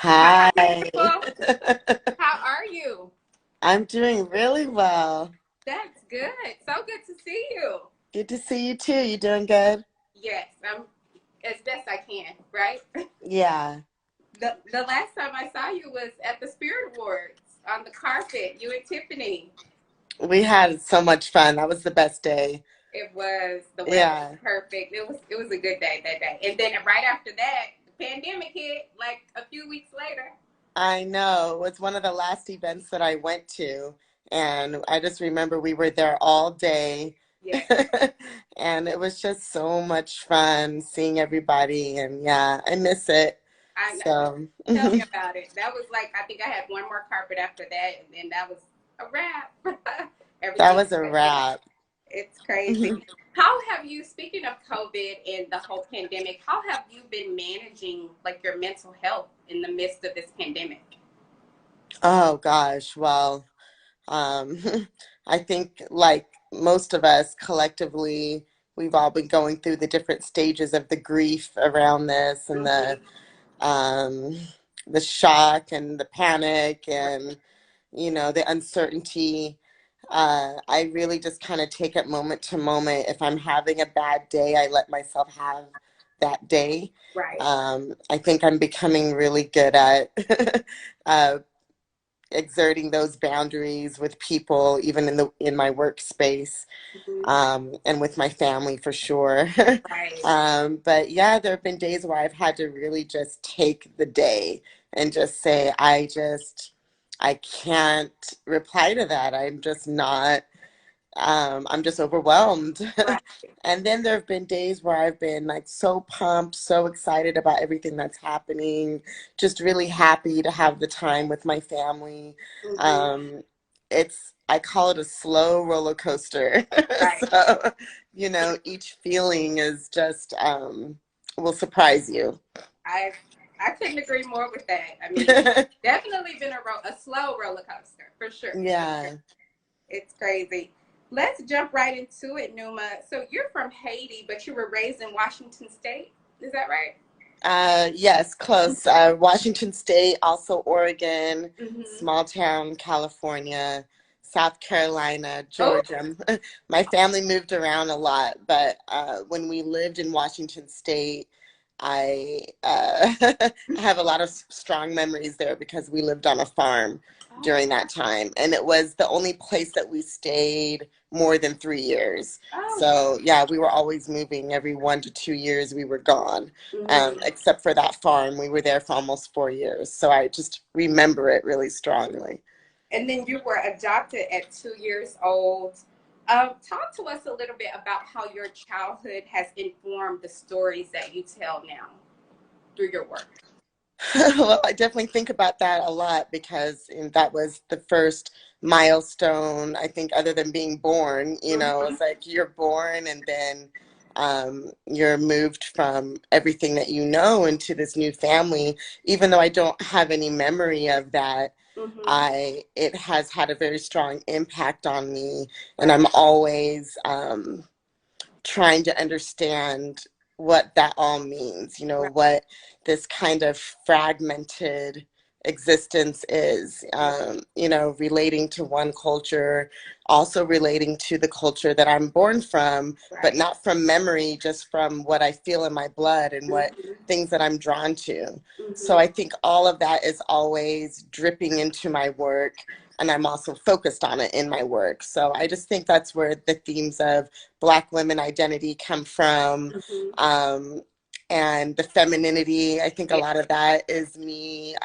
Hi, Hi. beautiful. How are you? I'm doing really well. That's good. So good to see you. Good to see you too. You doing good? Yes, I'm as best I can, right? Yeah, The last time I saw you was at the Spirit Awards on the carpet, you and Tiffany. we had so much fun. That was the best day. The weather was Yeah, perfect. It was a good day that day. And then right after that, the pandemic hit like a few weeks later. I know. It was one of the last events that I went to, and I just remember we were there all day. Yes, And it was just so much fun seeing everybody, and yeah, I miss it. I know. So, Tell me about it. That was like I think I had one more carpet after that, and then that was a wrap. that Everything was a shut down. wrap. It's crazy. How have you, speaking of COVID and the whole pandemic, how have you been managing like your mental health in the midst of this pandemic? Oh gosh, well. Um, I think, like most of us collectively, we've all been going through the different stages of the grief around this and Hmm. um, the shock and the panic and the uncertainty. I really just kind of take it moment to moment. If I'm having a bad day, I let myself have that day. Right. I think I'm becoming really good at uh, exerting those boundaries with people, even in my workspace, Hmm. and with my family for sure. Right. But yeah, there have been days where I've had to really just take the day and just say, I can't reply to that. I'm just overwhelmed. Right. And then there have been days where I've been like so pumped, so excited about everything that's happening, just really happy to have the time with my family. Hmm. Um, I call it a slow roller coaster. Right. So, each feeling is just will surprise you. I I couldn't agree more with that. I mean, it's definitely been a slow roller coaster for sure. For sure. Yeah. It's crazy. Let's jump right into it, Numa. So you're from Haiti, but you were raised in Washington State. Is that right? Yes, close. Washington State, also Oregon, Mm-hmm. small town, California, South Carolina, Oh, Georgia. My family moved around a lot, but when we lived in Washington State, I have a lot of strong memories there because we lived on a farm oh, during that time, and it was the only place that we stayed more than 3 years. oh. So yeah, we were always moving. Every 1 to 2 years, we were gone. Mm-hmm. Except for that farm. We were there for almost 4 years. So I just remember it really strongly. And then you were adopted at 2 years old. Talk to us a little bit about how your childhood has informed the stories that you tell now through your work. Well, I definitely think about that a lot because that was the first milestone, I think, other than being born. Mm-hmm. It's like you're born and then you're moved from everything that you know into this new family. Even though I don't have any memory of that, Mm-hmm. it has had a very strong impact on me, and Right. I'm always trying to understand what that all means, Right. what this kind of fragmented existence is, relating to one culture, also relating to the culture that I'm born from, but Right. not from memory, just from what I feel in my blood and what Mm-hmm. things that I'm drawn to. So Mm-hmm. I think all of that is always dripping into my work. And I'm also focused on it in my work. So I just think that's where the themes of Black women identity come from. Mm-hmm. Um, and the femininity, I think a Yeah. lot of that is me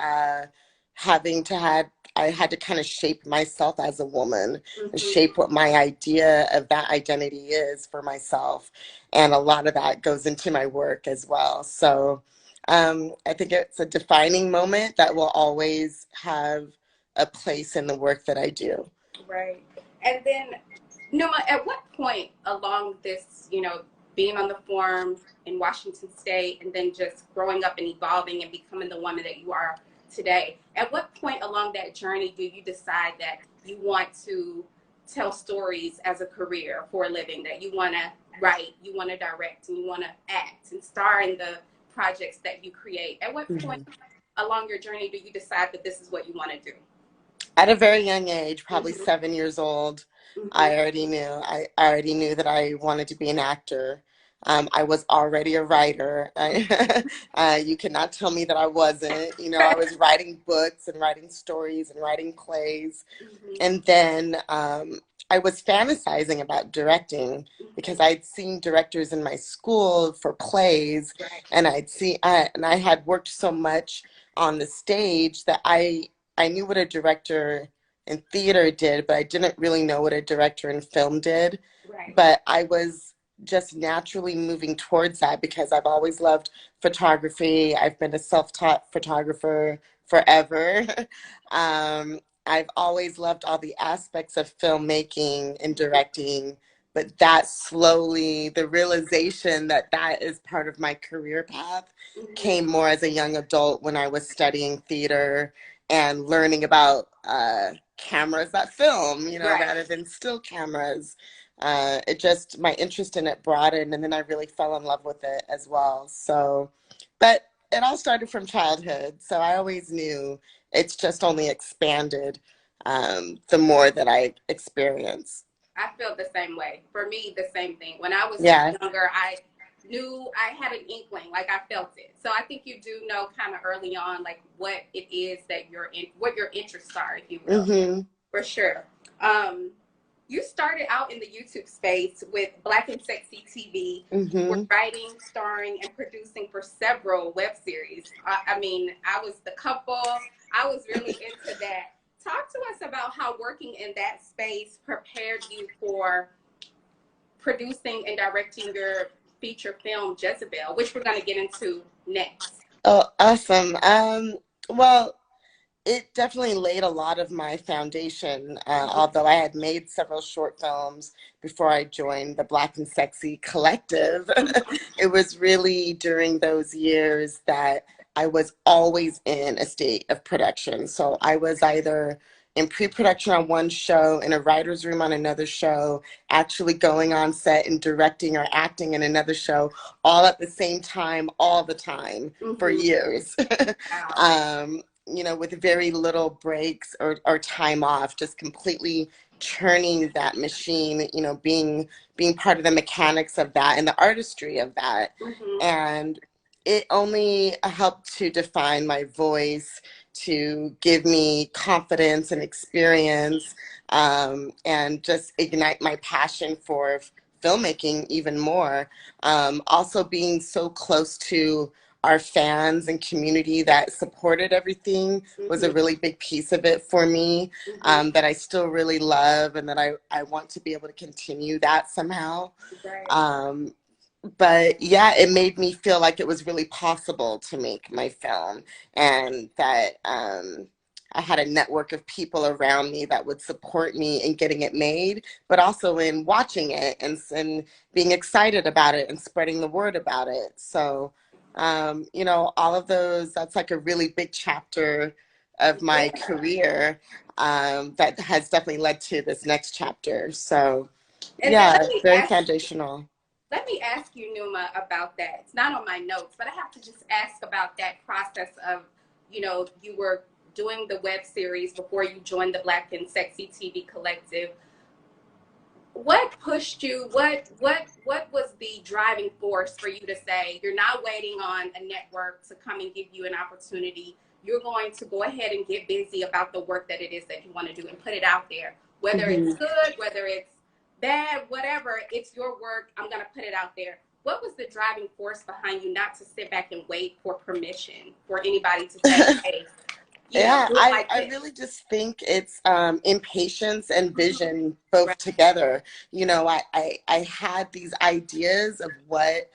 having to had I had to kind of shape myself as a woman and Mm-hmm. shape what my idea of that identity is for myself. And a lot of that goes into my work as well. So I think it's a defining moment that will always have a place in the work that I do. Right. And then, Numa, at what point along this, being on the farm in Washington State and then just growing up and evolving and becoming the woman that you are today, at what point along that journey do you decide that you want to tell stories as a career for a living, that you want to write, you want to direct, and you want to act and star in the projects that you create? At what point Mhm. along your journey do you decide that this is what you want to do? At a very young age, probably Mm-hmm. 7 years old, Mm-hmm. I already knew. I already knew that I wanted to be an actor. I was already a writer. You cannot tell me that I wasn't. You know, I was writing books and writing stories and writing plays. Mm-hmm. And then I was fantasizing about directing because Mm-hmm. I'd seen directors in my school for plays, Right. and and I had worked so much on the stage that I knew what a director in theater did, but I didn't really know what a director in film did. Right. But I was just naturally moving towards that because I've always loved photography. I've been a self-taught photographer forever. um, I've always loved all the aspects of filmmaking and directing, but that slowly, the realization that that is part of my career path Mm-hmm. came more as a young adult when I was studying theater and learning about cameras that film, you know, Right. rather than still cameras. It just, my interest in it broadened, and then I really fell in love with it as well. So, but it all started from childhood. So I always knew it's just only expanded the more that I experience. I felt the same way. For me, the same thing. When I was Yeah. younger, I knew I had an inkling, like I felt it. So I think you do know kind of early on, like what it is that you're in, what your interests are, if you will, Mm-hmm. for sure. Um, you started out in the YouTube space with Black and Sexy TV. You were Mm-hmm. writing, starring, and producing for several web series. I mean, I was the couple. I was really into that. Talk to us about how working in that space prepared you for producing and directing your feature film Jezebel, which we're going to get into next. Oh, awesome. Well, it definitely laid a lot of my foundation, although I had made several short films before I joined the Black and Sexy Collective. It was really during those years that I was always in a state of production. So I was either in pre-production on one show, in a writer's room on another show, actually going on set and directing or acting in another show, all at the same time, all the time for Mm-hmm. years. Wow. You know, with very little breaks or time off, just completely churning that machine, you know, being part of the mechanics of that and the artistry of that. Mm-hmm. And it only helped to define my voice, to give me confidence and experience, and just ignite my passion for filmmaking even more. Also being so close to our fans and community that supported everything was Mm-hmm. a really big piece of it for me, Mm-hmm. that I still really love, and that I want to be able to continue that somehow. Right. Um, but yeah, it made me feel like it was really possible to make my film, and that I had a network of people around me that would support me in getting it made, but also in watching it and being excited about it and spreading the word about it. So, you know, all of those, that's like a really big chapter of my Yeah. career, that has definitely led to this next chapter. So, And then yeah, very foundational. let me ask you, Numa, about that. It's not on my notes, but I have to just ask about that process of, you know, you were doing the web series before you joined the Black and Sexy TV Collective. What pushed you? What was the driving force for you to say you're not waiting on a network to come and give you an opportunity? You're going to go ahead and get busy about the work that it is that you want to do and put it out there, whether it's Mhm. good, whether it's bad, whatever. It's your work. I'm going to put it out there. What was the driving force behind you not to sit back and wait for permission for anybody to say, hey, you know, Yeah, do it like I this? really just think it's impatience and Mm-hmm. vision both Right. together. You know, I had these ideas of what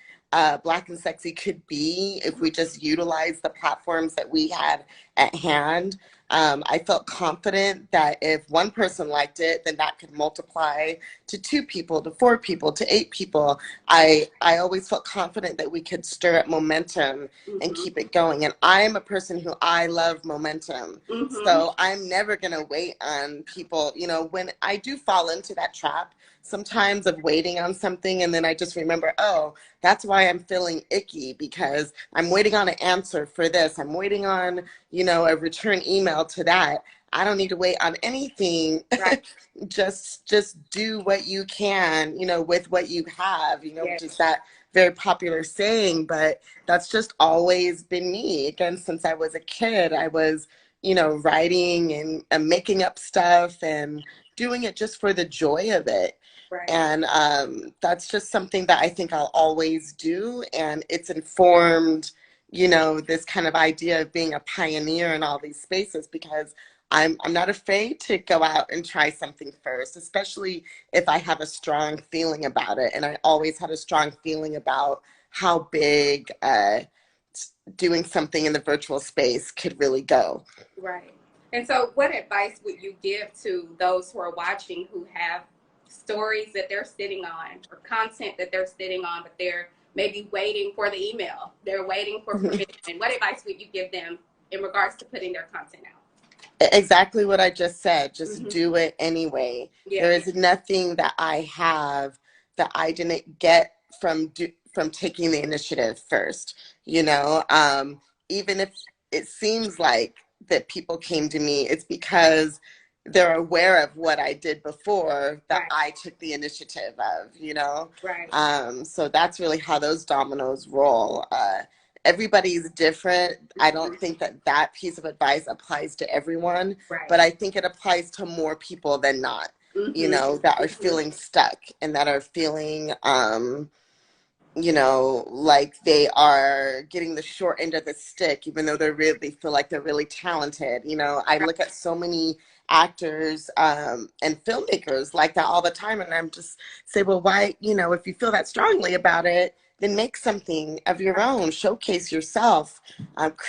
Black and Sexy could be if we just utilized the platforms that we had at hand. I felt confident that if one person liked it, then that could multiply to two people, to four people, to eight people. I always felt confident that we could stir up momentum and Mm-hmm. keep it going. And I'm a person who I love momentum. Mm-hmm. So I'm never going to wait on people. You know, when I do fall into that trap sometimes of waiting on something, and then I just remember, oh, that's why I'm feeling icky, because I'm waiting on an answer for this. I'm waiting on, a return email to that. I don't need to wait on anything. Right. Just do what you can, with what you have, Yes. which is that very popular saying, but that's just always been me. Again, since I was a kid, I was, writing and making up stuff and doing it just for the joy of it. Right. And that's just something that I think I'll always do. And it's informed, this kind of idea of being a pioneer in all these spaces, because I'm not afraid to go out and try something first, especially if I have a strong feeling about it. And I always had a strong feeling about how big doing something in the virtual space could really go. Right. And so what advice would you give to those who are watching who have stories that they're sitting on or content that they're sitting on, but they're maybe waiting for the email? They're waiting for permission. What advice would you give them in regards to putting their content out? Exactly what I just said. Just do it anyway. Yeah. There is nothing that I have that I didn't get from taking the initiative first. Even if it seems like that people came to me, it's because they're aware of what I did before that Right. I took the initiative of. Right. So that's really how those dominoes roll. Everybody's different. I don't think that piece of advice applies to everyone, Right. but I think it applies to more people than not, that are feeling stuck and that are feeling, like they are getting the short end of the stick, even though they feel like they're really talented. I look at so many actors and filmmakers like that all the time, and I'm just say, well, why, if you feel that strongly about it, then make something of your own, showcase yourself.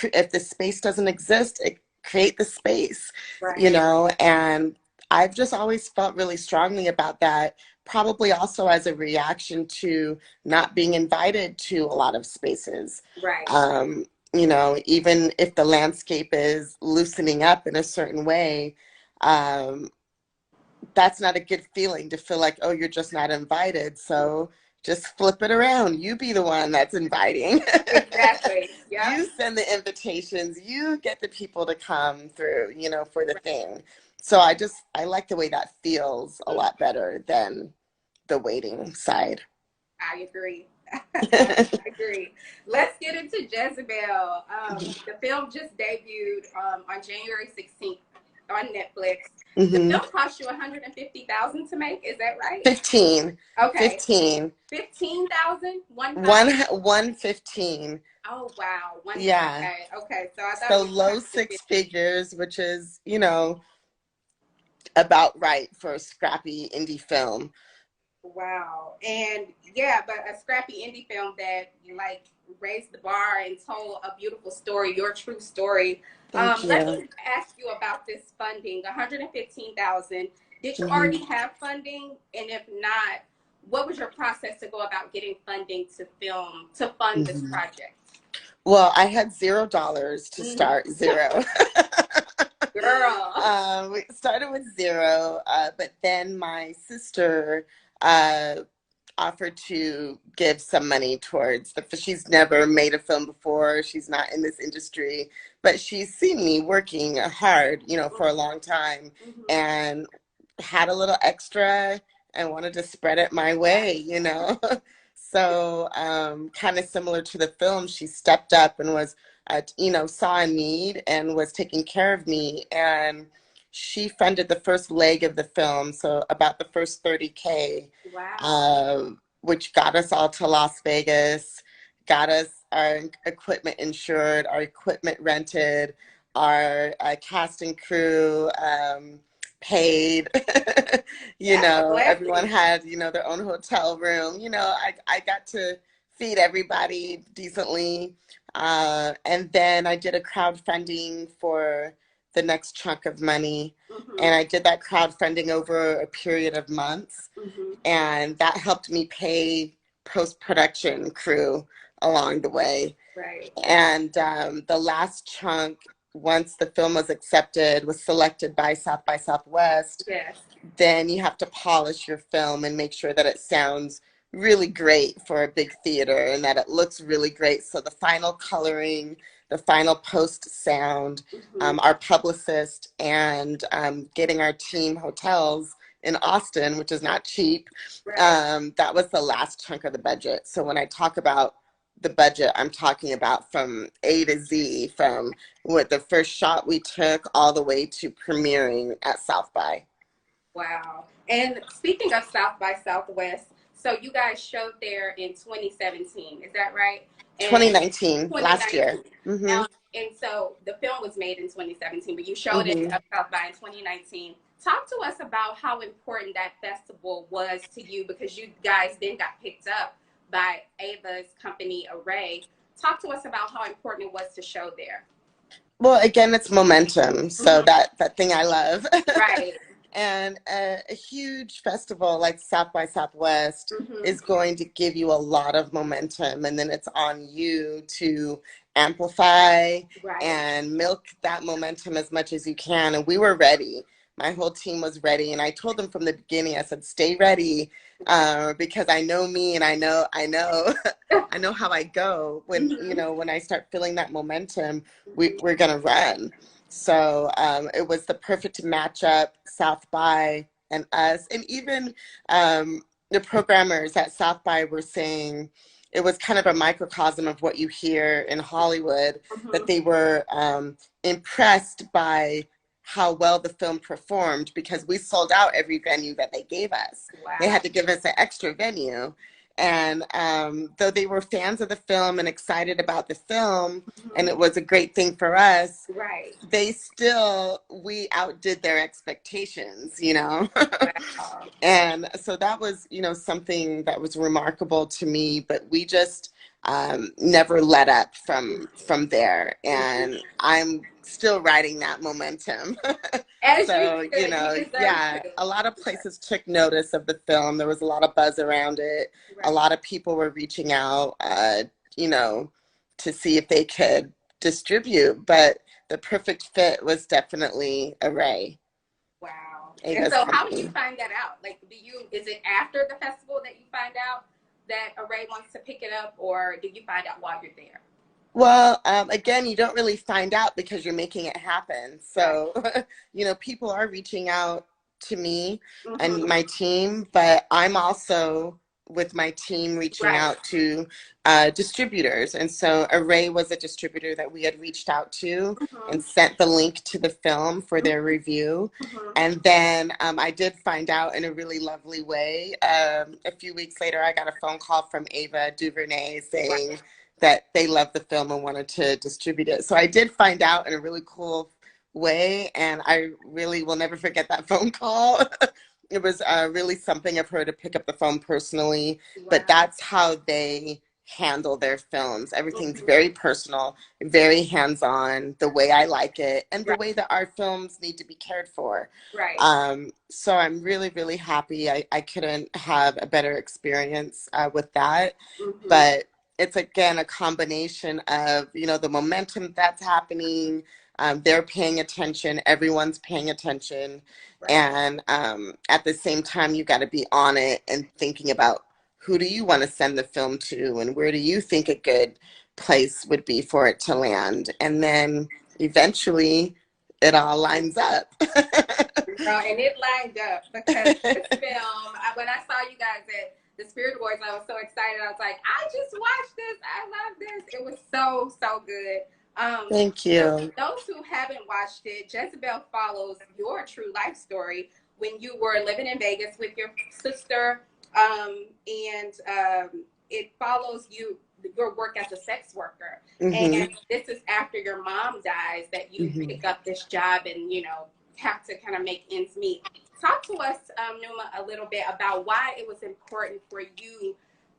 If the space doesn't exist, create the space. Right. And I've just always felt really strongly about that, probably also as a reaction to not being invited to a lot of spaces. Right. Even if the landscape is loosening up in a certain way, that's not a good feeling, to feel like, oh, you're just not invited. So just flip it around. You be the one that's inviting. Exactly. Yeah. You send the invitations. You get the people to come through, for the thing. So I like the way that feels a lot better than the waiting side. I agree. I agree. Let's get into Jezebel. The film just debuted on January 16th on Netflix. The film cost you $150,000 to make. Is that right? 15. Okay. 15. 15,000. 115. Oh wow. Yeah. Okay. So I thought so low six figures, which is about right for a scrappy indie film. Wow. And yeah, but a scrappy indie film that like raised the bar and told a beautiful story, your true story. Thank you. Let me ask you about this funding, $115,000. Did you already have funding? And if not, what was your process to go about getting funding to fund this project? Well, I had $0 to start. Zero. Girl. We started with zero, but then my sister offered to give some money towards she's never made a film before. She's not in this industry, but she's seen me working hard, for a long time, and had a little extra and wanted to spread it my way, So kind of similar to the film, she stepped up and was, saw a need and was taking care of me. And she funded the first leg of the film, so about the first 30K, which got us all to Las Vegas, got us our equipment insured, our equipment rented, our cast and crew paid. Everyone had, their own hotel room. I got to feed everybody decently. And then I did a crowdfunding for the next chunk of money. And I did that crowdfunding over a period of months. And that helped me pay post-production crew along the way. Right. And the last chunk, once the film was accepted, was selected by South by Southwest, yes. Then you have to polish your film and make sure that it sounds really great for a big theater and that it looks really great. So the final coloring, the final post sound, Mm-hmm. our publicist, and getting our team hotels in Austin, which is not cheap, Right. that was the last chunk of the budget. So when I talk about the budget, I'm talking about from A to Z, from what the first shot we took all the way to premiering at South by. Wow. And speaking of South by Southwest, so you guys showed there in 2017, is that right? And 2019, last year. 2019. Hmm. And so the film was made in 2017, but you showed it Hmm. at South by in 2019. Talk to us about how important that festival was to you because you guys then got picked up by Ava's company, Array. Talk to us about how important it was to show there. Well, again, it's momentum. So Mm-hmm. that thing I love. Right. And a huge festival like South by Southwest Mm-hmm. is going to give you a lot of momentum, and then it's on you to amplify Right. and milk that momentum as much as you can. And we were ready. My whole team was ready, and I told them from the beginning. I said, "Stay ready, because I know me, and I know, I know how I go. When Mm-hmm. when I start feeling that momentum, we're gonna run." So it was the perfect matchup, South by and us. And even the programmers at South by were saying it was kind of a microcosm of what you hear in Hollywood, that Mm-hmm. they were impressed by how well the film performed because we sold out every venue that they gave us. They Wow. had to give us an extra venue. And though they were fans of the film and excited about the film, and Mm-hmm. it was a great thing for us, Right. we outdid their expectations. Wow. And so that was, something that was remarkable to me, but we just never let up from there. Mm-hmm. And I'm still riding that momentum. As you So, should, you deserve yeah, to. a lot of places took notice of the film. There was a lot of buzz around it. A Right. lot of people were reaching out, you know, to see if they could distribute, but the perfect fit was definitely Array, Wow. And Ava's so, how did you company. find that out? Like, is it after the festival that you find out that Array wants to pick it up, or did you find out while you're there? Well, again, you don't really find out because you're making it happen. Right. So, people are reaching out to me and Mm-hmm. my team, but I'm also with my team reaching Right. out to distributors. And so Array was a distributor that we had reached out to Mm-hmm. and sent the link to the film for their review. Mm-hmm. And then I did find out in a really lovely way. A few weeks later, I got a phone call from Ava DuVernay Right. saying that they loved the film and wanted to distribute it. So I did find out in a really cool way, and I really will never forget that phone call. It was really something of her to pick up the phone personally, but Wow. that's how they handle their films. Everything's Mm-hmm. very personal, very hands-on, the way I like it, and the Right. way that our films need to be cared for. Right. So I'm really, really happy. I couldn't have a better experience with that. Mm-hmm. But it's again a combination of the momentum that's happening. They're paying attention, everyone's paying attention, Right. and at the same time you got to be on it and thinking about who do you want to send the film to and where do you think a good place would be for it to land, and then eventually it all lines up. Girl, and it lined up because this film, when I saw you guys at the Spirit Awards, I was so excited. I was like, I just watched this. I love this. It was so, so good. Thank So, you. those who haven't watched it, Jezebel follows your true life story when you were living in Vegas with your sister, and it follows your work as a sex worker. Hmm. And this is after your mom dies that you Hmm. pick up this job and have to kind of make ends meet. Talk to us, Numa, a little bit about why it was important for you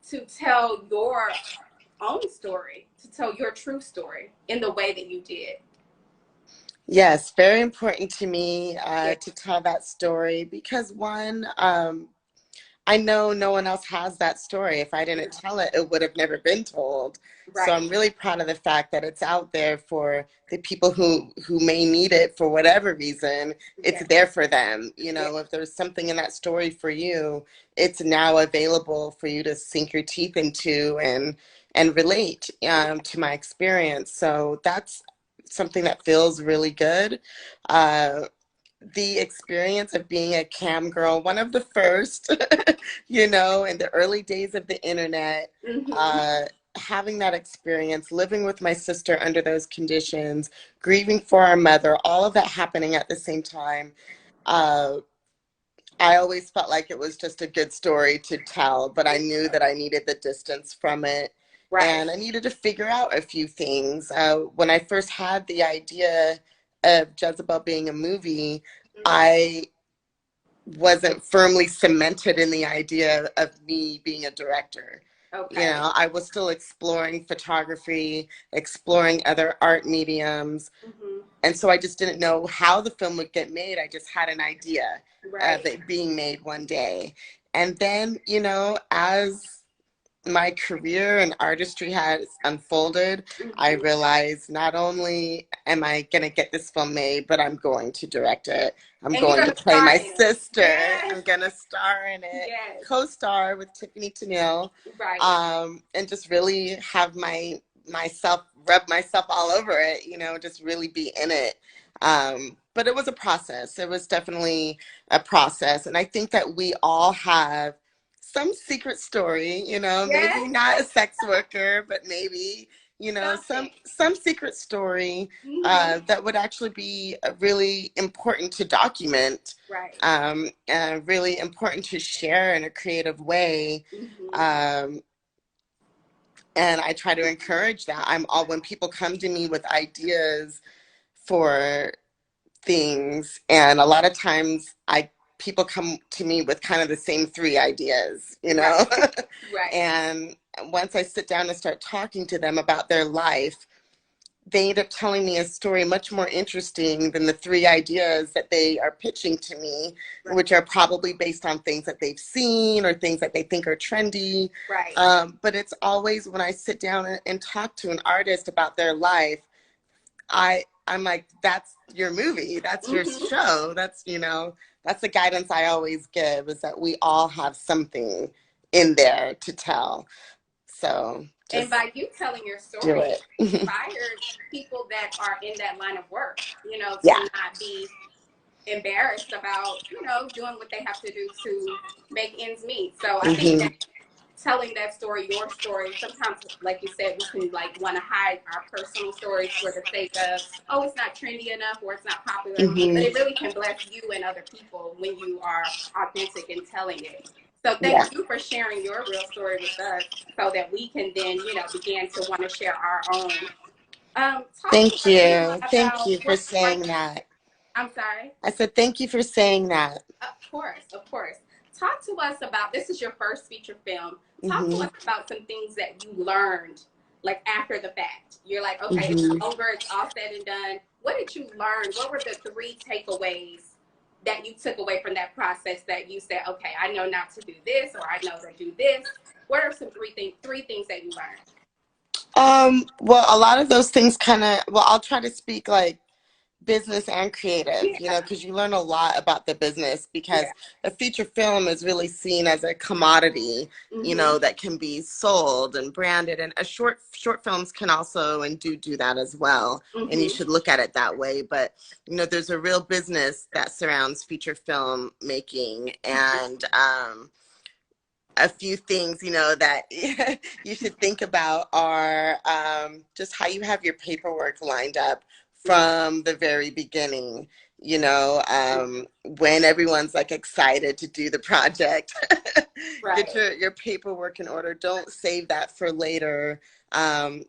to tell your own story, to tell your true story in the way that you did. Yes, very important to me Yeah. to tell that story because one, I know no one else has that story. If I didn't Yeah. tell it, it would have never been told. So Right. I'm really proud of the fact that it's out there for the people who may need it for whatever reason. It's Yeah. there for them. You Yeah. know, if there's something in that story for you, it's now available for you to sink your teeth into and relate to my experience. So that's something that feels really good. Uh, the experience of being a cam girl, one of the first, you know, in the early days of the internet, Mm-hmm. uh, having that experience, living with my sister under those conditions, grieving for our mother, all of that happening at the same time. Uh, I always felt like it was just a good story to tell, but I knew that I needed the distance from it. Right. And I needed to figure out a few things. When I first had the idea of Jezebel being a movie, Mm-hmm. I wasn't firmly cemented in the idea of me being a director. You Okay. know, I was still exploring photography, exploring other art mediums, Mm-hmm. and so I just didn't know how the film would get made. I just had an idea of Right. it being made one day. And then, you know, as my career and artistry has unfolded, I Mm-hmm. realized not only am I going to get this film made, but I'm going to direct it. I'm And you're going to gonna play star my in it. sister. Yes. I'm going to star in it, Yes. co-star with Tiffany Tennille, Right. and just really have myself rub myself all over it. You know, just really be in it. But it was a process. It was definitely a process, and I think that we all have some secret story, you know, maybe Yes. not a sex worker, but maybe, you know, Something. some secret story Mm-hmm. that would actually be really important to document, Right. and really important to share in a creative way. Mm-hmm. Um, and I try to encourage that. I'm all when people come to me with ideas for things, and a lot of times I people come to me with kind of the same three ideas, you Right. know. Right. And once I sit down and start talking to them about their life, they end up telling me a story much more interesting than the three ideas that they are pitching to me, Right. which are probably based on things that they've seen or things that they think are trendy. Right. But it's always when I sit down and talk to an artist about their life, I'm like, that's your movie, that's your Mm-hmm. show, that's, you know, that's the guidance I always give, is that we all have something in there to tell. So And just by you telling your do story, it. you inspired people that are in that line of work, you know, to Yeah. not be embarrassed about, you know, doing what they have to do to make ends meet. So I think that Hmm. telling that story, your story, sometimes, like you said, we can like want to hide our personal stories for the sake of, oh, it's not trendy enough or it's not popular. But Hmm. it really can bless you and other people when you are authentic in telling it. So Yeah. thank you for sharing your real story with us so that we can then, you know, begin to want to share our own. Talk to Thank us, Numa, you. Thank about you for what's like. saying that. I'm sorry. I said, thank you for saying that. Of course, of course. Talk to us about, this is your first feature film. Talk to Hmm. us about some things that you learned like after the fact. You're like, okay, it's Hmm. over, it's all said and done. What did you learn? What were the three takeaways that you took away from that process that you said, okay, I know not to do this, or I know to do this? What are some three things that you learned? Well, a lot of those things kind of, well, I'll try to speak like business and creative, you Yeah, know, because you learn a lot about the business, because yeah. a feature film is really seen as a commodity, you Mm-hmm. know, that can be sold and branded, and a short films can also and do that as well, and you Mm-hmm. should look at it that way. But you know, there's a real business that surrounds feature film making, and a few things, you know, that you should think about are just how you have your paperwork lined up from the very beginning. You know, when everyone's like excited to do the project, get Right. your paperwork in order. Don't save that for later,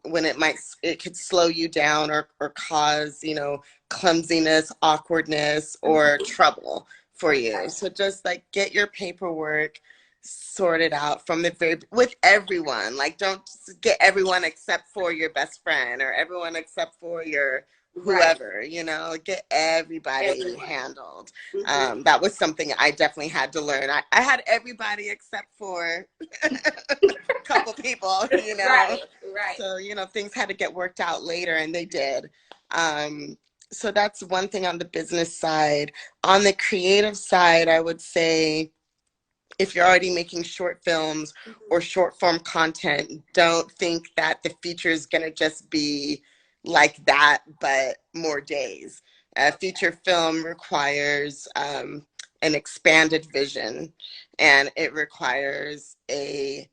when it could slow you down, or cause, you know, clumsiness, awkwardness, or Mm-hmm. trouble for you. Okay. So just like get your paperwork sorted out from the very, with everyone. Like, don't just get everyone except for your best friend, or everyone except for your Right. whoever, you know, get everybody Everyone. handled. Mm-hmm. That was something I definitely had to learn. I had everybody except for a couple people, you know. Right. Right. So, you know, things had to get worked out later, and they did. Um, so that's one thing on the business side. On the creative side, I would say if you're already making short films Mm-hmm. or short form content, don't think that the feature is going to just be like that, but more days. A feature film requires an expanded vision, and it requires a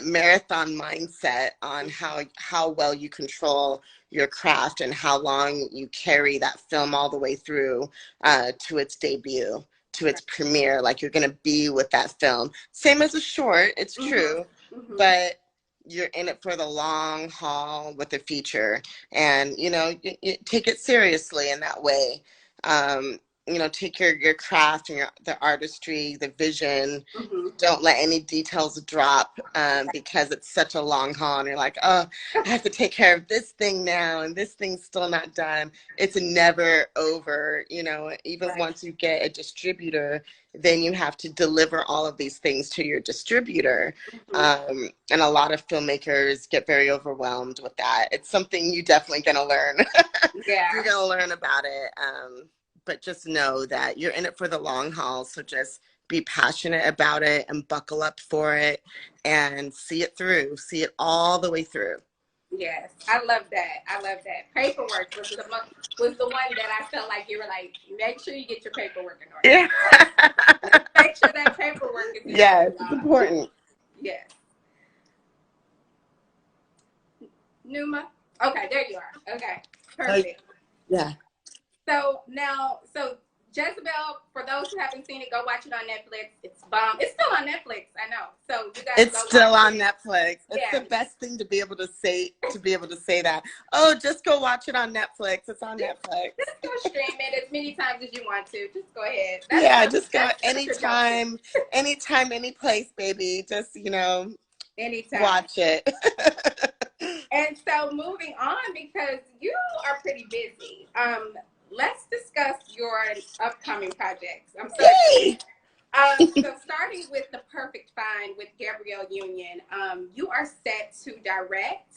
marathon mindset on how well you control your craft and how long you carry that film all the way through to its debut, to its premiere. Like you're going to be with that film. Same as a short, it's Mm-hmm. true, Mm-hmm. but you're in it for the long haul with a feature, and you know you take it seriously in that way. You know, take your craft and the artistry, the vision. Mm-hmm. Don't let any details drop because it's such a long haul and you're like, oh, I have to take care of this thing now and this thing's still not done. It's never over, you know. Even Right. once you get a distributor, then you have to deliver all of these things to your distributor. Mm-hmm. And a lot of filmmakers get very overwhelmed with that. It's something you definitely gonna learn. You're Yeah. gonna learn about it, but just know that you're in it for the long haul. So just be passionate about it and buckle up for it and see it through, see it all the way through. Yes, I love that. I love that. Paperwork was the one that I felt like you were like, make sure you get your paperwork in order. Yeah. Let's make sure that paperwork is in order, Yes, it's y'all. important. Yes. Numa. Okay, there you are. Okay, Like, perfect. yeah. So now, so Jezebel, for those who haven't seen it, go watch it on Netflix. It's bomb. It's still on Netflix, I know. So you guys It's go still watch on it. Netflix. It's the Yeah, best thing to be able to say that. Oh, just go watch it on Netflix. It's on Netflix. just go stream it as many times as you want to. Just go ahead. Yeah, just go That's your go-to. anytime, any place, baby. Just, you know, Anytime. watch it. And so moving on, because you are pretty busy. Let's discuss your upcoming projects. I'm so Yay! excited. So starting with The Perfect Find with Gabrielle Union, you are set to direct.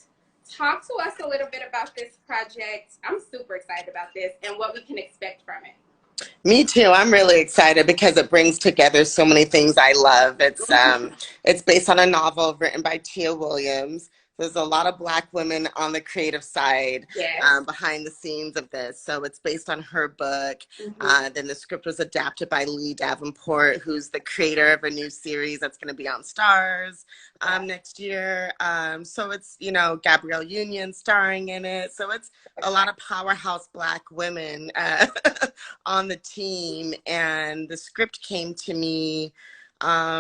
Talk to us a little bit about this project. I'm super excited about this and what we can expect from it. Me too. I'm really excited because it brings together so many things I love. It's based on a novel written by Tia Williams. There's a lot of Black women on the creative side Yes. behind the scenes of this. So it's based on her book. Mm-hmm. Then the script was adapted by Lee Davenport, who's the creator of a new series that's going to be on Stars Wow. next year. So it's, you know, Gabrielle Union starring in it. So it's a Okay. lot of powerhouse Black women on the team, and the script came to me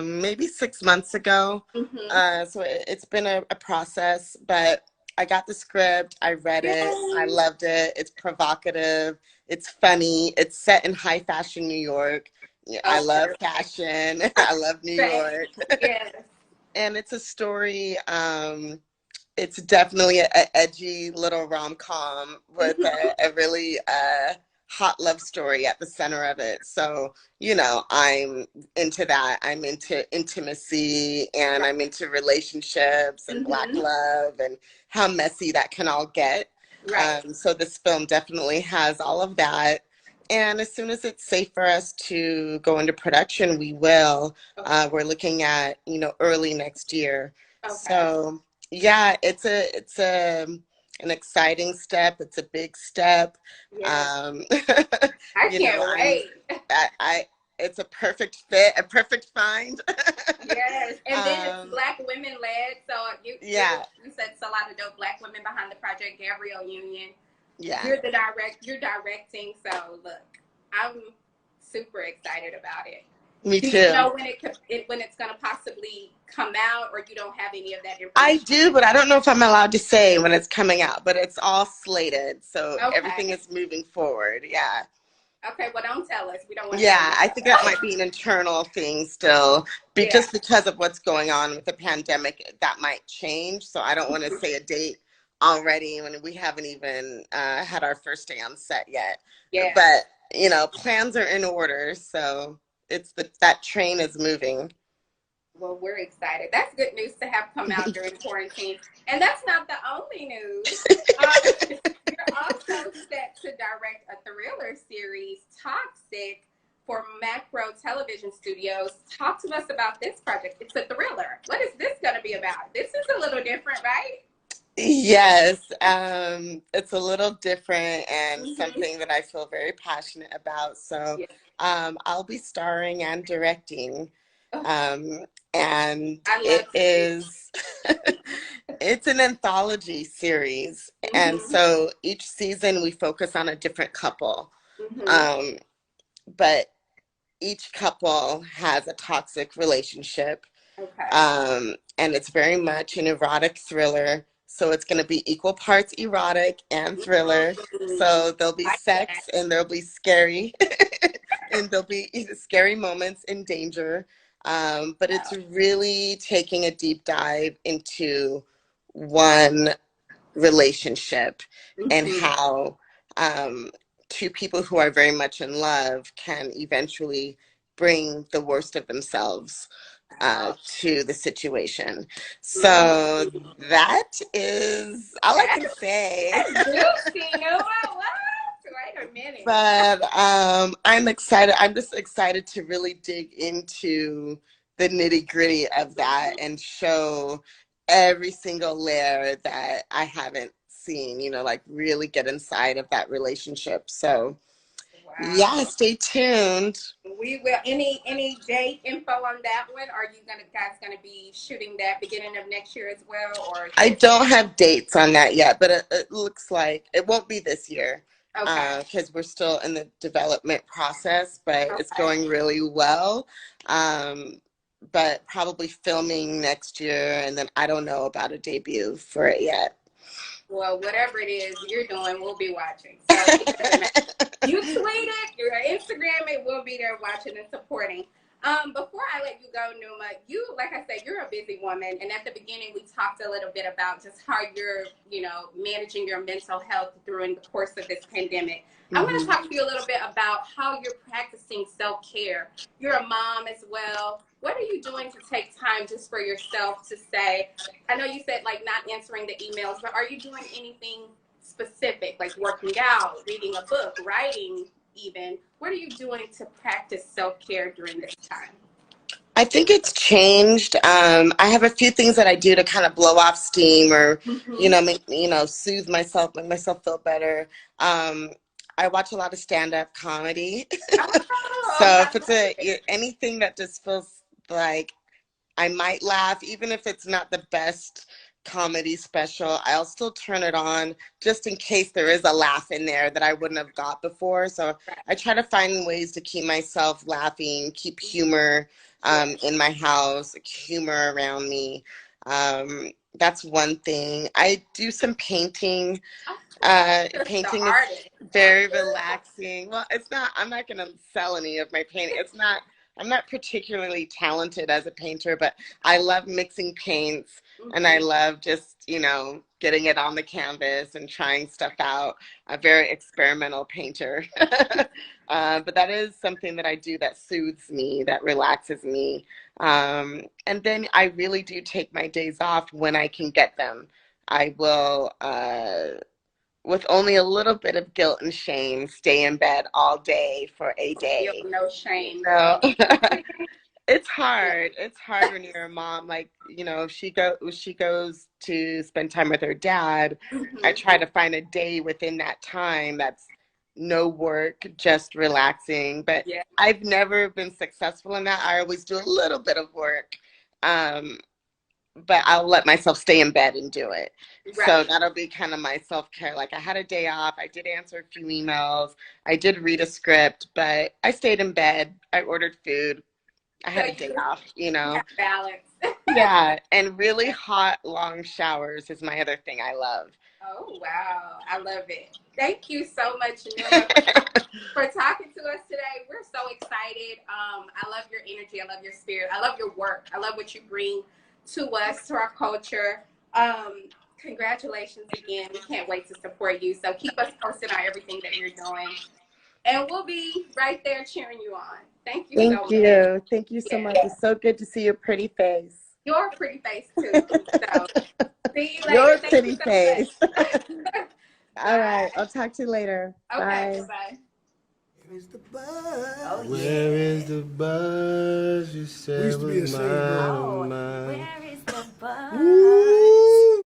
maybe 6 months ago. Mm-hmm. So it's been a process, but I got the script, I read it, I Yay. loved it. It's provocative, it's funny, it's set in high fashion New York. Yeah, I Oh, love perfect. fashion. I love New Same. York. Yes. And it's a story. It's definitely a edgy little rom-com with a really hot love story at the center of it. So, you know, I'm into that. I'm into intimacy and Right. I'm into relationships and Black Mm-hmm. love and how messy that can all get. Right. So this film definitely has all of that. And as soon as it's safe for us to go into production, we will. Okay. We're looking at, you know, early next year. Okay. So yeah, it's a an exciting step. It's a big step. Yes. Um, I you know, can't wait. I it's a perfect fit, a perfect find. Yes. And then it's um, Black women led. So yeah, you said it's a lot of dope Black women behind the project, Gabrielle Union. yeah, You're directing. So look, I'm super excited about it. me Do you too. know when it's gonna possibly come out, or you don't have any of that I information? do, but I don't know if I'm allowed to say when it's coming out, but it's all slated. So everything Okay. is moving forward. Yeah. Okay. Well, don't tell us. We don't want to know Yeah, I think that now. might be an internal thing still, Yeah. just because of what's going on with the pandemic, that might change. So I don't want to say a date already when we haven't even had our first day on set yet. Yeah. But, you know, plans are in order. So that train is moving. Well, we're excited. That's good news to have come out during quarantine. And that's not the only news. You're also set to direct a thriller series, Toxic, for Macro Television Studios. Talk to us about this project. It's a thriller. What is this going to be about? This is a little different, right? Yes, it's a little different and Mm-hmm. something that I feel very passionate about. So Yeah. I'll be starring and directing. Oh, Um, and I it love series. is, it's an anthology series. And Mm-hmm. so each season we focus on a different couple. Mm-hmm. Um, but each couple has a toxic relationship. Okay. And it's very much an erotic thriller. So it's going to be equal parts erotic and thriller. Mm-hmm. So there'll be Like that. sex and there'll be scary, and there'll be scary moments in danger. But it's Wow. really taking a deep dive into one relationship and Mm-hmm. how two people who are very much in love can eventually bring the worst of themselves Wow. to the situation. So Mm-hmm. that is all I That's, can say. that's juicy, Noah. What? Wait a minute. But I'm excited. I'm just excited to really dig into the nitty gritty of that and show every single layer that I haven't seen, you know, like really get inside of that relationship. So yeah, Wow. stay tuned. We will. Any date info on that one? Are you gonna be shooting that beginning of next year as well, or is I it don't have dates on that yet, but it looks like it won't be this year okay? because we're still in the development process, but it's Okay. going really well. Um, but probably filming next year, and then I don't know about a debut for it yet. Well, whatever it is you're doing, we'll be watching. So it doesn't matter. You tweet it, your Instagram it, we'll be there watching and supporting. Before I let you go, Numa, like I said, you're a busy woman, and at the beginning we talked a little bit about just how you're, managing your mental health during the course of this pandemic. I want to Mhm. talk to you a little bit about how you're practicing self-care. You're a mom as well. What are you doing to take time just for yourself to say, I know you said like not answering the emails, but are you doing anything specific, like working out, reading a book, writing even? What are you doing to practice self-care during this time? I think it's changed. I have a few things that I do to kind of blow off steam or, Mm-hmm. soothe myself, make myself feel better. Um, I watch a lot of stand-up comedy. Oh, So okay, I if it's love it. anything that just feels like I might laugh, even if it's not the best comedy special, I'll still turn it on just in case there is a laugh in there that I wouldn't have got before. So Right. I try to find ways to keep myself laughing, keep humor Yeah. in my house, humor around me. That's one thing. I do some painting. Oh, just the Painting is artist. very relaxing. Well, I'm not going to sell any of my painting. I'm not particularly talented as a painter, but I love mixing paints and I Mm-hmm. love just, getting it on the canvas and trying stuff out. A very experimental painter. But that is something that I do that soothes me, that relaxes me. And then I really do take my days off when I can get them. I will, with only a little bit of guilt and shame, stay in bed all day for a Feel day. no shame, So girl. it's Yeah. hard. It's hard when you're a mom. Like, if she goes to spend time with her dad, I Mm-hmm. try to find a day within that time that's no work, just relaxing. But Yeah. I've never been successful in that. I always do a little bit of work. Um, but I'll let myself stay in bed and do it. So Right. that'll be kind of my self-care. Like I had a day off. I did answer a few emails. I did read a script, but I stayed in bed. I ordered food. I So had a day off, you have balance. Yeah, and really hot, long showers is my other thing I love. Oh, wow. I love it. Thank you so much, Numa, for talking to us today. We're so excited. I love your energy. I love your spirit. I love your work. I love what you bring to us, to our culture. Um, Congratulations again. We can't wait to support you. So keep us posted on everything that you're doing. And we'll be right there cheering you on. Thank you so much. Thank you. Thank you so Yeah. much. It's so good to see your pretty face. Your pretty face too. So see you later. Your Thank pretty you so face. much. All right. I'll talk to you later. Okay, Bye. bye. Where is the buzz? Oh, yeah. Where is the buzz? You said We used to be was a singer group. mine, Oh, mine. where is the buzz? Ooh.